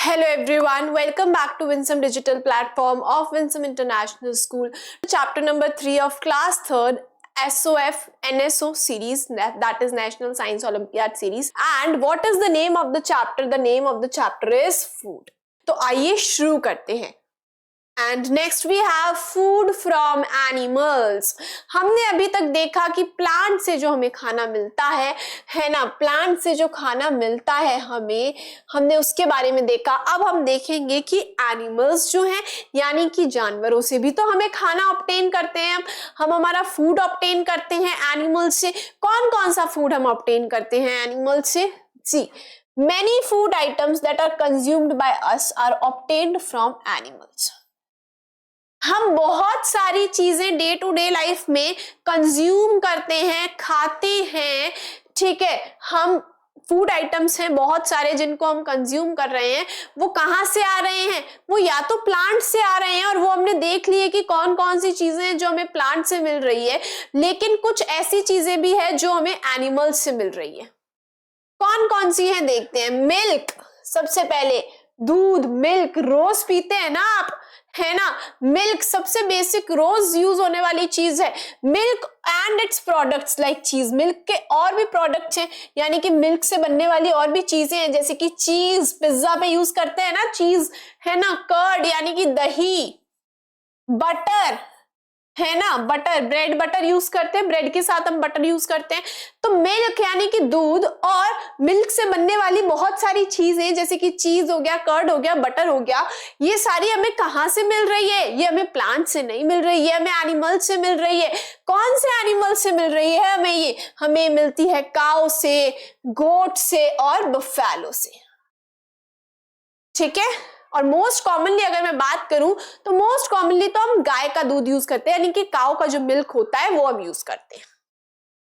Hello everyone, welcome back to Winsome Digital Platform of Winsome International School. Chapter number 3 of class 3rd SOF NSO series, that is National Science Olympiad series. And what is the name of the chapter? The name of the chapter is food. तो आइए शुरू करते हैं. And next we have food from animals. हमने अभी तक देखा कि प्लांट से जो हमें खाना मिलता है ना, प्लांट से जो खाना मिलता है हमें, हमने उसके बारे में देखा. अब हम देखेंगे कि एनिमल्स जो हैं यानी कि जानवरों से भी तो हमें खाना ऑब्टेन करते हैं. हम हमारा फूड ऑब्टेन करते हैं एनिमल्स से. कौन कौन सा फूड हम ऑब्टेन करते हैं एनिमल्स से? सी many food items that are consumed by us are obtained from animals. हम बहुत सारी चीजें डे टू डे लाइफ में कंज्यूम करते हैं, खाते हैं. ठीक है, हम फूड आइटम्स हैं बहुत सारे जिनको हम कंज्यूम कर रहे हैं. वो कहाँ से आ रहे हैं? वो या तो प्लांट से आ रहे हैं, और वो हमने देख लिए कि कौन कौन सी चीजें हैं जो हमें प्लांट से मिल रही है. लेकिन कुछ ऐसी चीजें भी है जो हमें एनिमल्स से मिल रही है. कौन कौन सी है देखते हैं. मिल्क, सबसे पहले दूध, मिल्क रोज पीते हैं ना आप, है ना. मिल्क सबसे बेसिक रोज यूज होने वाली चीज है. Milk and its products like चीज. मिल्क के और भी प्रोडक्ट्स हैं, यानी कि मिल्क से बनने वाली और भी चीजें हैं, जैसे कि चीज, पिज्जा पे यूज करते हैं ना चीज, है ना. कर्ड यानी कि दही, बटर, है ना, बटर, ब्रेड बटर यूज करते हैं, ब्रेड के साथ हम बटर यूज करते हैं. तो मिल्क यानी कि दूध, और मिल्क से बनने वाली बहुत सारी चीजें जैसे कि चीज हो गया, कर्ड हो गया, बटर हो गया, ये सारी हमें कहां से मिल रही है? ये हमें प्लांट से नहीं मिल रही है, हमें एनिमल से मिल रही है. कौन से एनिमल से मिल रही है हमें? ये हमें मिलती है काऊ से, गोट से और बफेलो से. ठीक है. और मोस्ट कॉमनली अगर मैं बात करूं तो मोस्ट कॉमनली तो हम गाय का दूध यूज करते हैं, यानी कि काऊ का जो मिल्क होता है वो हम यूज करते हैं.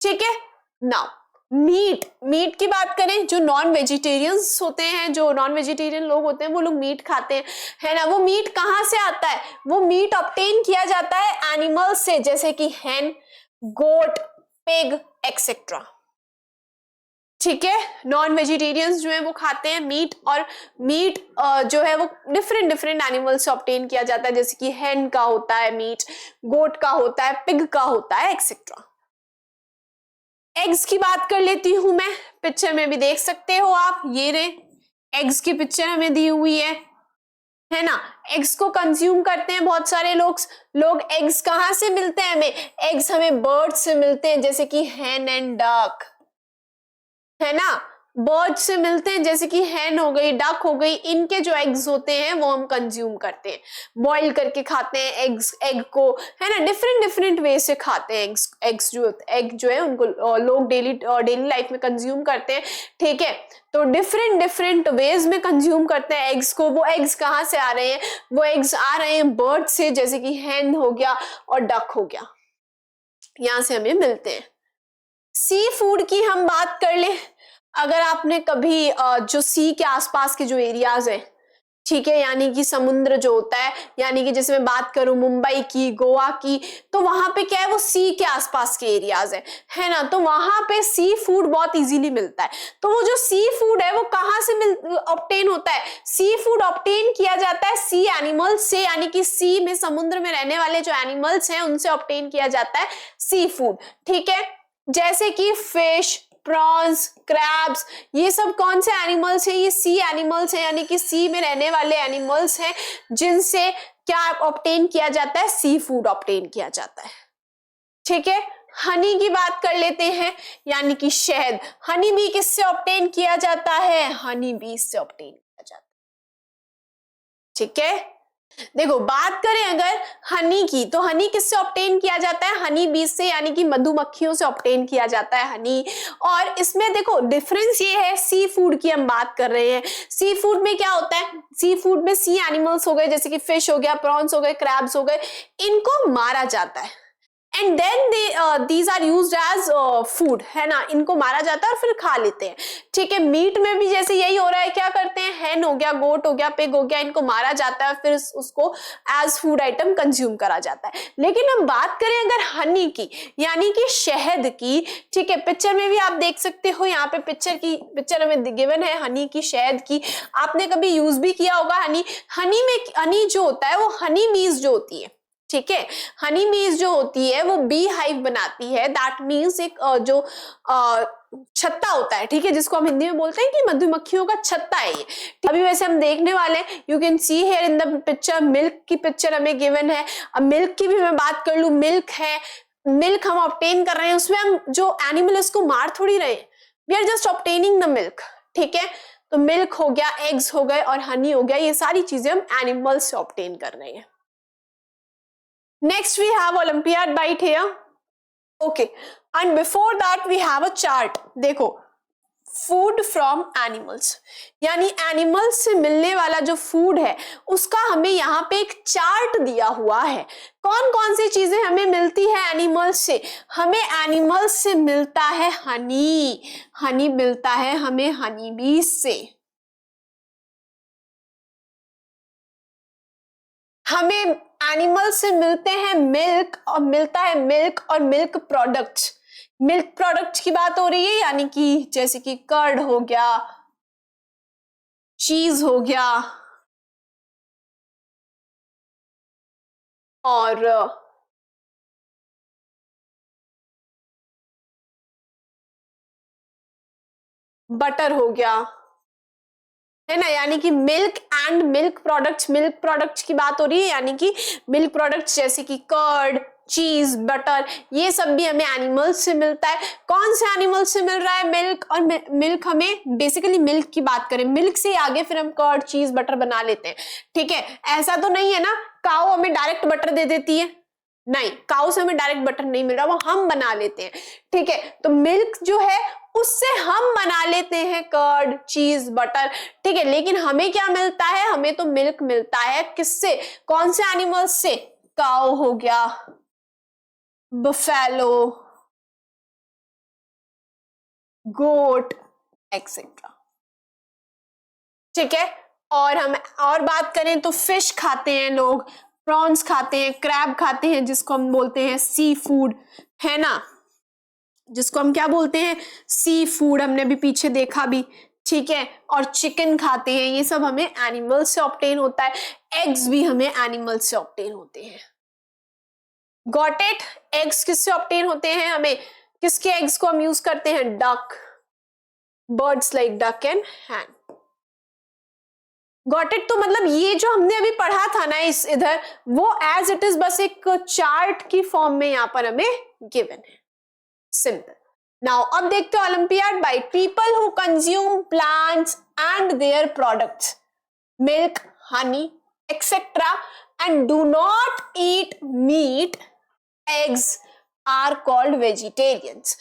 ठीक है. नाउ मीट की बात करें, जो नॉन वेजिटेरियंस होते हैं, जो नॉन वेजिटेरियन लोग होते हैं, वो लोग मीट खाते हैं, है ना. वो मीट कहां से आता है? वो मीट ऑब्टेन किया जाता है एनिमल से, जैसे कि हेन, गोट, पिग एक्सेट्रा. ठीक है. नॉन वेजिटेरियंस जो है वो खाते हैं मीट, और मीट जो है वो डिफरेंट एनिमल से ऑब्टेन किया जाता है, जैसे कि हेन का होता है मीट, गोट का होता है, पिग का होता है एक्सेट्रा. एग्स की बात कर लेती हूं मैं. पिक्चर में भी देख सकते हो आप, ये रहे एग्स की पिक्चर हमें दी हुई है ना. एग्स को कंज्यूम करते हैं बहुत सारे लोग. एग्स कहां से मिलते हैं हमें? एग्स हमें बर्ड से मिलते हैं, जैसे कि हेन एंड डक, है ना. बर्ड से मिलते हैं, जैसे कि हेन हो गई, डक हो गई. इनके जो एग्स होते हैं वो हम कंज्यूम करते हैं, बॉईल करके खाते हैं एग को, है ना. डिफरेंट वे से खाते हैं एग जो है उनको लोग डेली लाइफ में कंज्यूम करते हैं. ठीक है. तो डिफरेंट वेज में कंज्यूम करते हैं एग्स को. वो एग्स कहाँ से आ रहे हैं? वो एग्स आ रहे हैं बर्ड से, जैसे कि हेन हो गया और डक हो गया, यहां से हमें मिलते हैं. सी फूड की हम बात कर ले. अगर आपने कभी जो सी के आसपास के जो एरियाज है, ठीक है, यानी कि समुद्र जो होता है, यानी कि जैसे मैं बात करूं मुंबई की, गोवा की, तो वहां पे क्या है, वो सी के आसपास के एरियाज है ना. तो वहां पे सी फूड बहुत इजीली मिलता है. तो वो जो सी फूड है वो कहाँ से ऑब्टेन होता है? सी फूड ऑब्टेन किया जाता है सी एनिमल्स से, यानी कि सी में, समुद्र में रहने वाले जो एनिमल्स हैं उनसे ऑब्टेन किया जाता है सी फूड. ठीक है. जैसे कि फिश, प्रॉन्स, क्रैब्स, ये सब कौन से एनिमल्स हैं? ये सी एनिमल्स हैं, यानी कि सी में रहने वाले एनिमल्स हैं जिनसे क्या ऑब्टेन किया जाता है? सी फूड ऑब्टेन किया जाता है. ठीक है. हनी की बात कर लेते हैं, यानी कि शहद. हनी बी किससे ऑब्टेन किया जाता है? हनी बी से ऑब्टेन किया जाता है. ठीक है. देखो, बात करें अगर हनी की, तो हनी किससे ऑब्टेन किया जाता है? हनी बी से, यानी कि मधुमक्खियों से ऑब्टेन किया जाता है हनी. और इसमें देखो डिफरेंस ये है, सी फूड की हम बात कर रहे हैं. सी फूड में क्या होता है? सी फूड में सी एनिमल्स हो गए, जैसे कि फिश हो गया, प्रॉन्स हो गए, क्रैब्स हो गए, इनको मारा जाता है. And then these are used as food, है ना, इनको मारा जाता है और फिर खा लेते हैं, ठीक है। मीट में भी जैसे यही हो रहा है, क्या करते हैं, हैन हो गया, गोट हो गया, पिग हो गया, इनको मारा जाता है फिर उसको एज फूड आइटम कंज्यूम करा जाता है। लेकिन हम बात करें अगर हनी की, यानी कि शहद की, ठीक है, पिक्चर में भी आप देख सकते हो, यहाँ पे पिक्चर हमें गिवन है हनी की, शहद की, आपने कभी यूज भी किया होगा हनी। हनी जो होता है वो हनी बीज जो होती है, ठीक है, हनी बीज जो होती है वो बी हाइव बनाती है, दैट मीन्स एक जो छत्ता होता है, ठीक है, जिसको हम हिंदी में बोलते हैं कि मधुमक्खियों का छत्ता है ये। अभी वैसे हम देखने वाले हैं, you can see here in the picture, milk की पिक्चर हमें गिवन है। अब मिल्क की भी मैं बात कर लूं, मिल्क है, मिल्क हम ऑब्टेन कर रहे हैं, उसमें हम जो एनिमल उसको मार थोड़ी रहे हैं, we are just obtaining the milk, ठीक है। तो मिल्क हो गया, एग्स हो गए और हनी हो गया, ये सारी चीजें हम एनिमल से ऑब्टेन कर रहे हैं। Next we have Olympiad bite here. Okay, and before that we have a chart. देखो, फूड फ्रॉम एनिमल्स, यानी एनिमल्स से मिलने वाला जो फूड है उसका हमें यहाँ पे एक चार्ट दिया हुआ है। कौन कौन सी चीजें हमें मिलती है एनिमल्स से? हमें एनिमल्स से मिलता है हनी, हनी मिलता है हमें हनी बीज से, हमें एनिमल से मिलते हैं मिल्क, और मिलता है मिल्क और मिल्क प्रोडक्ट्स। मिल्क प्रोडक्ट्स की बात हो रही है, यानी कि जैसे कि कर्ड हो गया, चीज हो गया, और बटर हो गया, है ना, यानी कि मिल्क एंड मिल्क प्रोडक्ट्स की बात हो रही है, यानी कि मिल्क प्रोडक्ट्स जैसे कि कर्ड, चीज, बटर, ये सब भी हमें एनिमल्स से मिलता है। कौन से एनिमल से मिल रहा है? मिल्क। और मिल्क हमें बेसिकली, मिल्क की बात करें, मिल्क से आगे फिर हम कर्ड, चीज, बटर बना लेते हैं, ठीक है। ऐसा तो नहीं है ना काऊ हमें डायरेक्ट बटर दे देती है, नहीं, काऊ से हमें डायरेक्ट बटर नहीं मिल रहा, वो हम बना लेते हैं, ठीक है। तो मिल्क जो है उससे हम बना लेते हैं कर्ड, चीज, बटर, ठीक है। लेकिन हमें क्या मिलता है? हमें तो मिल्क मिलता है किससे? कौन से एनिमल्स से? काऊ हो गया, बफेलो, गोट, एक्सेट्रा, ठीक है। और हम और बात करें तो फिश खाते हैं लोग, प्रॉन्स खाते हैं, क्रैब खाते हैं, जिसको हम बोलते हैं सी फूड, है ना, जिसको हम क्या बोलते हैं? सी फूड, हमने भी पीछे देखा भी, ठीक है। और चिकन खाते हैं, ये सब हमें एनिमल से ऑब्टेन होता है। एग्स भी हमें एनिमल से ऑब्टेन होते हैं। Got it? एग्स किससे ऑब्टेन होते हैं? हमें किसके एग्स को हम यूज करते हैं? Duck, birds like duck and Hahn. Got it? तो मतलब ये जो हमने अभी पढ़ा था ना इस इधर, वो एज इट इज बस एक चार्ट की फॉर्म में यहां पर हमें गिवन है, सिंपल। नाउ अब देखते हो ओलंपियाड बाइट, people who consume plants and their products, milk, honey, etcetera, and do not eat meat, eggs, are called vegetarians.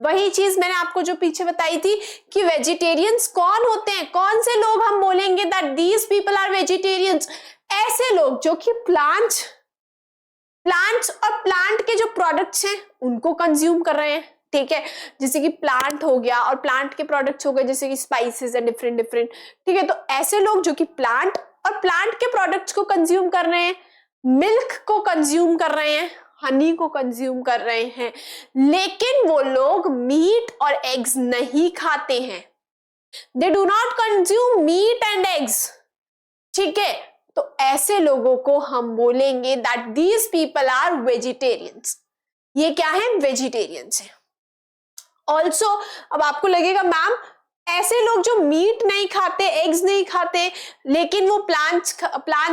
वही चीज मैंने आपको जो पीछे बताई थी कि वेजिटेरियंस कौन होते हैं, कौन से लोग हम बोलेंगे that these people are vegetarians? ऐसे लोग जो कि प्लांट्स और प्लांट के जो प्रोडक्ट्स हैं उनको कंज्यूम कर रहे हैं, ठीक है। जैसे कि प्लांट हो गया और प्लांट के प्रोडक्ट्स हो गए, जैसे कि स्पाइसेस है, डिफरेंट, ठीक है। तो ऐसे लोग जो कि प्लांट और प्लांट के प्रोडक्ट्स को कंज्यूम कर रहे हैं, मिल्क को कंज्यूम कर रहे हैं, हनी को कंज्यूम कर रहे हैं, लेकिन वो लोग मीट और एग्स नहीं खाते हैं। They do not consume meat and eggs, ठीक है। तो ऐसे लोगों को हम बोलेंगे that these people are vegetarians. ये क्या है? वेजिटेरियंस है। ऑल्सो अब आपको लगेगा मैम ऐसे लोग जो मीट नहीं खाते, एग्स नहीं खाते, लेकिन वो प्लांट्स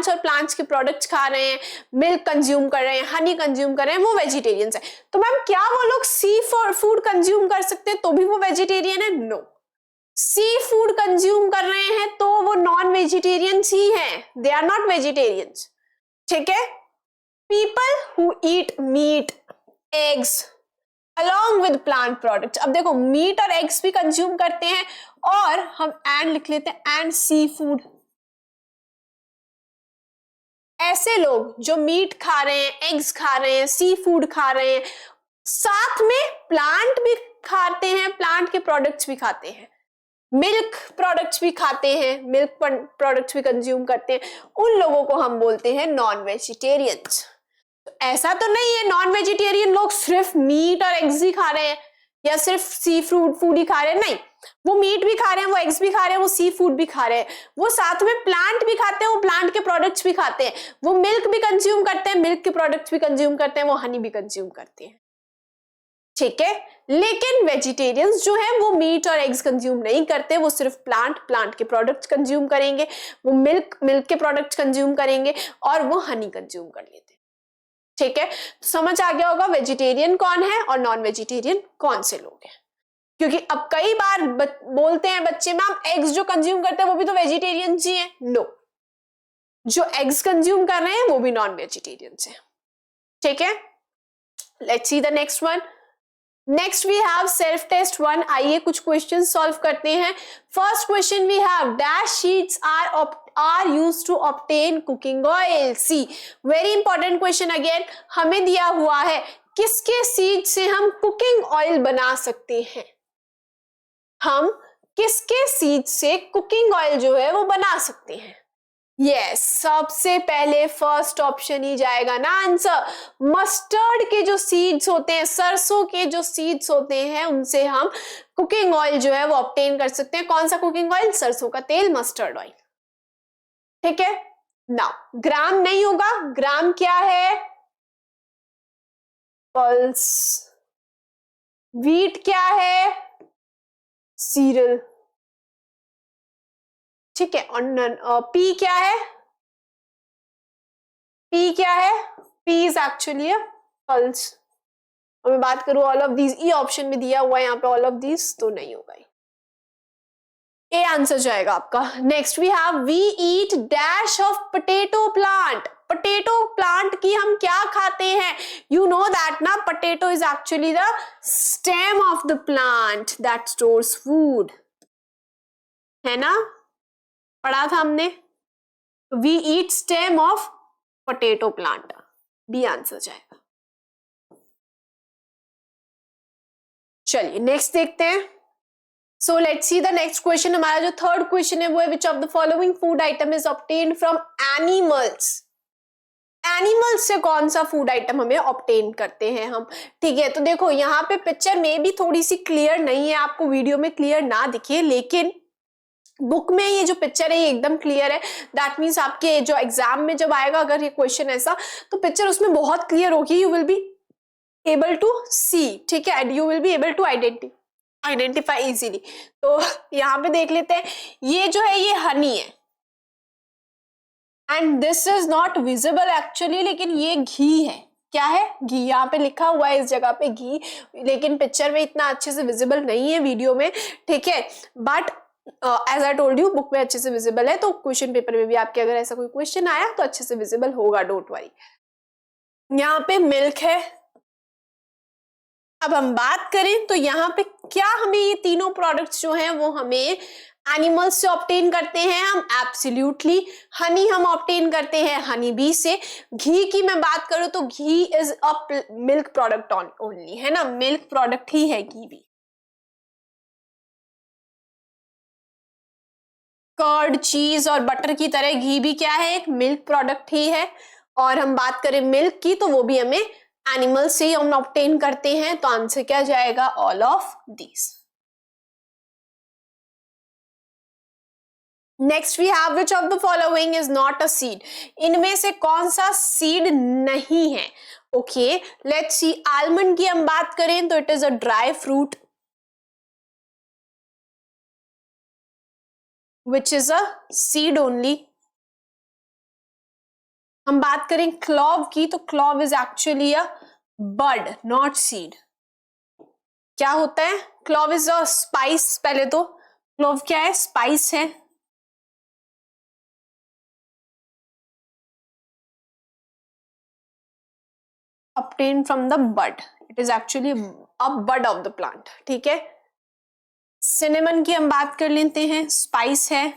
और प्लांट्स के प्रोडक्ट्स खा रहे हैं, मिल्क कंज्यूम कर रहे हैं, हनी कंज्यूम कर रहे हैं, वो वेजिटेरियंस है। तो मैम क्या वो लोग सी फूड कंज्यूम कर सकते हैं तो भी वो वेजिटेरियन है? नो। सी फूड कंज्यूम कर रहे हैं तो वो नॉन वेजिटेरियंस ही हैं, दे आर नॉट वेजिटेरियंस, ठीक है। People who eat meat, eggs along with plant products, अब देखो मीट और एग्स भी कंज्यूम करते हैं, और हम एंड लिख लेते हैं, एंड सी फूड, ऐसे लोग जो मीट खा रहे हैं, एग्स खा रहे हैं, सी फूड खा रहे हैं, साथ में प्लांट भी खाते हैं, प्लांट के प्रोडक्ट्स भी खाते हैं, मिल्क प्रोडक्ट्स भी खाते हैं, मिल्क प्रोडक्ट्स भी कंज्यूम करते हैं, उन लोगों को हम बोलते हैं नॉन वेजिटेरियंस। ऐसा तो नहीं है नॉन वेजिटेरियन लोग सिर्फ मीट और एग्स ही खा रहे हैं या सिर्फ सी फूड ही खा रहे हैं, नहीं, वो मीट भी खा रहे हैं, वो एग्स भी खा रहे हैं, वो सी फूड भी खा रहे हैं, वो साथ में प्लांट भी खाते हैं, वो प्लांट के प्रोडक्ट्स भी खाते हैं, वो मिल्क भी कंज्यूम करते हैं, मिल्क के प्रोडक्ट्स भी कंज्यूम करते हैं, वो हनी भी कंज्यूम करते हैं, ठीक है। लेकिन वेजिटेरियंस जो है वो मीट और एग्स कंज्यूम नहीं करते, वो सिर्फ प्लांट के प्रोडक्ट्स कंज्यूम करेंगे, वो मिल्क के प्रोडक्ट्स कंज्यूम करेंगे और वो हनी कंज्यूम कर लेते हैं, ठीक है। तो समझ आ गया होगा वेजिटेरियन कौन है और नॉन वेजिटेरियन कौन से लोग हैं, क्योंकि अब कई बार बोलते हैं बच्चे मैम एग्स जो कंज्यूम करते हैं वो भी तो वेजिटेरियन ही है। नो, जो एग्स कंज्यूम कर रहे हैं वो भी नॉन वेजिटेरियन है, ठीक है। Let's see the next one. Next we have self test 1। आइए कुछ क्वेश्चन सॉल्व करते हैं। First question we have dash seeds are used to obtain cooking oil. C, very important question again, हमें दिया हुआ है किसके सीड से हम कुकिंग ऑयल बना सकते हैं, हम किसके सीड से कुकिंग ऑयल जो है वो बना सकते हैं। यस, सबसे पहले फर्स्ट ऑप्शन ही जाएगा ना आंसर। मस्टर्ड के जो सीड्स होते हैं, सरसों के जो सीड्स होते हैं, उनसे हम कुकिंग ऑयल जो है वो ऑब्टेन कर सकते हैं। कौन सा कुकिंग ऑयल? सरसों का तेल, मस्टर्ड ऑयल, ठीक है। नाउ ग्राम नहीं होगा, ग्राम क्या है? पल्स। व्हीट क्या है? सीरियल, ठीक है। और पी क्या है? पी क्या है? P is actually a pulse. और मैं बात करूं all of these, E option में दिया हुआ है यहाँ पे ऑल ऑफ दीज, तो नहीं होगा, ए आंसर जाएगा आपका। Next we have we eat dash of potato plant. Potato plant की हम क्या खाते हैं? यू नो दैट ना, potato is actually the stem of the plant that stores food, है ना, पढ़ा था हमने। We eat stem of potato plant, B answer जाएगा। चलिए नेक्स्ट देखते हैं। So let's see the next question. हमारा जो थर्ड क्वेश्चन है वो है which of the following food item is obtain from animals. Animals से कौन सा फूड आइटम हमें ऑब्टेन करते हैं हम, ठीक है। तो देखो यहाँ पे पिक्चर में भी थोड़ी सी क्लियर नहीं है, आपको वीडियो में क्लियर ना दिखे, लेकिन बुक में ये जो पिक्चर है ये एकदम क्लियर है। दैट मीन्स आपके जो एग्जाम में जब आएगा अगर ये क्वेश्चन ऐसा, तो पिक्चर उसमें बहुत क्लियर होगी, you will be able to see, ठीक है, and you will be able to identify easily. तो यहाँ पे देख लेते हैं, ये जो है ये हनी है and this is not visible actually, लेकिन ये घी है। क्या है? घी। यहाँ पे लिखा हुआ है इस जगह पे घी, लेकिन पिक्चर में इतना अच्छे से विजिबल नहीं है वीडियो में, ठीक है। But as I told you book में अच्छे से विजिबल है, तो क्वेश्चन पेपर में भी आपके अगर ऐसा कोई क्वेश्चन आया तो अच्छे से विजिबल होगा, डोंट वरी। यहाँ पे मिल्क है। अब हम बात करें तो यहाँ पे क्या हमें ये तीनों प्रोडक्ट्स जो हैं वो हमें एनिमल्स से ऑब्टेन करते हैं हम? एब्सोल्युटली। हनी हम ऑब्टेन करते हैं हनी बी से। घी की मैं बात करूं तो ghee is a milk product only, है ना, मिल्क प्रोडक्ट ही है घी भी। कर्ड, चीज और बटर की तरह घी भी क्या है? एक मिल्क प्रोडक्ट ही है। और हम बात करें मिल्क की तो वो भी हमें एनिमल से हम ऑब्टेन करते हैं, तो आंसर क्या जाएगा? All of these. Next we have which of the following is not a seed. इनमें से कौन सा सीड नहीं है? Okay, let's see. आलमंड की हम बात करें तो it is a dry fruit which is a seed only. हम बात करें क्लॉव की तो clove is actually a bud, not seed. क्या होता है? Clove is a spice. पहले तो क्लॉव क्या है? स्पाइस है। obtained from the bud, it is actually a bud of the plant, ठीक है। सिनेमन की हम बात कर लेते हैं, स्पाइस है।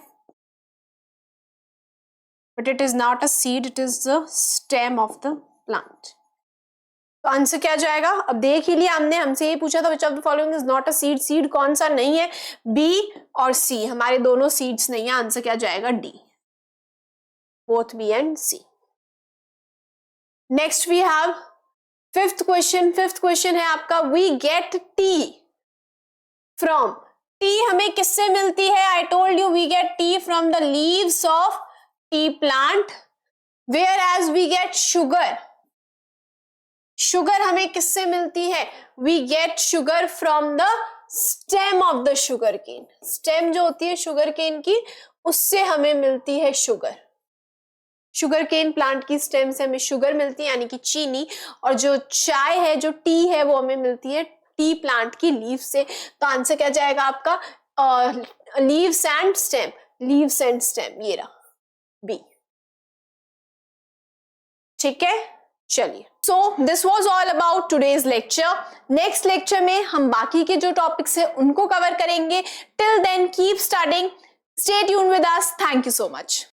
but it is not a seed, it is the stem of the plant. तो आंसर क्या जाएगा? अब देख ही लिया हमने, हमसे ये पूछा था which of the following is not a seed. Seed कौन सा नहीं है? बी और सी, हमारे दोनों सीड्स नहीं है. आंसर क्या जाएगा? D. Both B and C. Next we have fifth question. Fifth question है आपका, we get tea from. Tea हमें किससे मिलती है? I told you we get tea from the leaves of tea plant, whereas we get sugar. Sugar हमें किससे मिलती है? We get sugar from the stem of the sugar cane. Stem जो होती है शुगर केन की, उससे हमें मिलती है शुगर. शुगर केन प्लांट की स्टेम से हमें शुगर मिलती है, यानी कि चीनी. और जो चाय है, जो टी है, वो हमें मिलती है टी प्लांट की लीव से. तो आंसर क्या जाएगा आपका? Leaves and stem. Leaves and stem, ये रहा बी. ठीक है, चलिए. So this was all about today's lecture. Next lecture में हम बाकी के जो टॉपिक्स है उनको कवर करेंगे. Till then keep studying. Stay tuned with us. Thank you so much.